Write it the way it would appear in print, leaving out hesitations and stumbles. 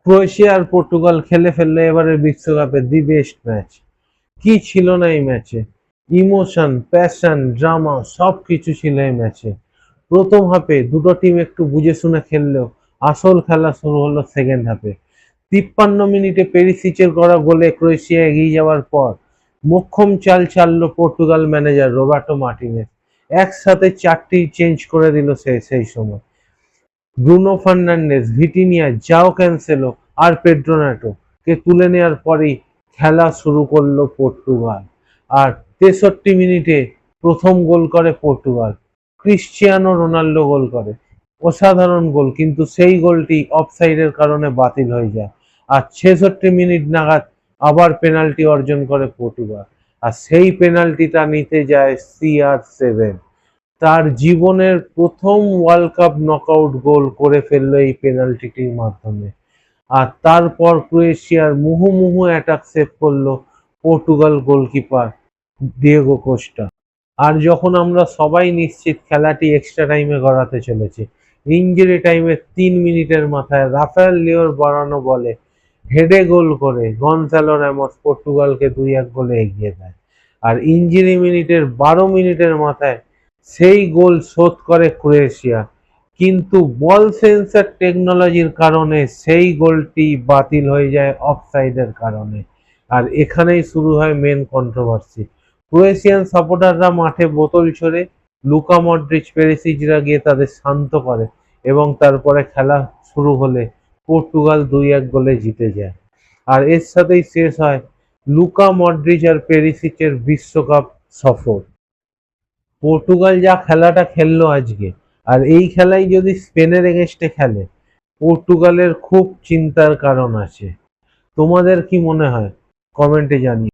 Croatia আর Portugal খেলে ফেললো এবারের বিশ্বকাপে দি বেস্ট ম্যাচ। কি ছিল না এই ম্যাচে! ইমোশন, প্যাশন, ড্রামা সবকিছু ছিল এই ম্যাচে। প্রথম হাফে দুটো টিম একটু বুঝে শুনে খেললেও আসল খেলা শুরু হলো সেকেন্ড হাফে। 53 মিনিটে পেরিসিচের করা গোলে ক্রোয়েশিয়া এগিয়ে যাওয়ার পর মোক্ষম চাল চাললো পর্তুগাল ম্যানেজার রবার্টো মার্টিনেজ। একসাথে 4টি চেঞ্জ করে দিল সেই সময়। ব্রুনো ফার্নান্ডেজ, ভিটিনিয়া, জাও ক্যান্সেলো আর পেড্রো নেটো কে তুলে নেওয়ার পরেই খেলা শুরু করলো পর্তুগাল। আর 63 মিনিটে প্রথম গোল করে পর্তুগাল। ক্রিশ্চিয়ানো রোনাল্ডো গোল করে। অসাধারণ গোল, কিন্তু সেই গোলটি অফসাইডের কারণে বাতিল হয়ে যায়। আর 66 মিনিট নাগাদ আবার পেনাল্টি অর্জন করে পর্তুগাল। আর সেই পেনাল্টিটা নিতে যায় CR7। তার জীবনের প্রথম ওয়ার্ল্ড কাপ নকআউট গোল করে ফেললো এই পেনাল্টিটির মাধ্যমে। আর তারপর ক্রোয়েশিয়ার মুহুর্মুহু অ্যাটাক সেভ করলো পর্তুগাল গোলকিপার ডিয়েগো কোস্টা। আর যখন আমরা সবাই নিশ্চিত খেলাটি এক্সট্রা টাইমে গড়াতে চলেছে, ইনজুরি টাইমে 3 মিনিটের মাথায় রাফায়েল লিওর বাড়ানো বলে হেডে গোল করে গনসালো রামোস পর্তুগালকে 2-1 গোলে এগিয়ে দেয়। আর ইনজুরি মিনিটের 12 মিনিটের মাথায় সেই গোল শোধ করে ক্রোয়েশিয়া, কিন্তু বল সেন্সর টেকনোলজির কারণে সেই গোলটি বাতিল হয়ে যায় অফসাইডের কারণে। আর এখানেই শুরু হয় মেন কন্ট্রোভার্সি। ক্রোয়েশিয়ান সাপোর্টাররা মাঠে বোতল ছোড়ে, লুকা মডরিচ, পেরিসিচরা গিয়ে তাদের শান্ত করে এবং তারপরে খেলা শুরু হলে পর্তুগাল 2-1 গোলে জিতে যায়। আর এর সাথেই শেষ হয় লুকা মডরিচ আর পেরিসিচের বিশ্বকাপ সফর। পর্তুগাল যা খেলাটা খেললো আজকে, আর এই খেলাই যদি স্পেনের এগেনস্টে খেলে, পর্তুগালের খুব চিন্তার কারণ আছে। তোমাদের কি মনে হয়? কমেন্টে জানিও।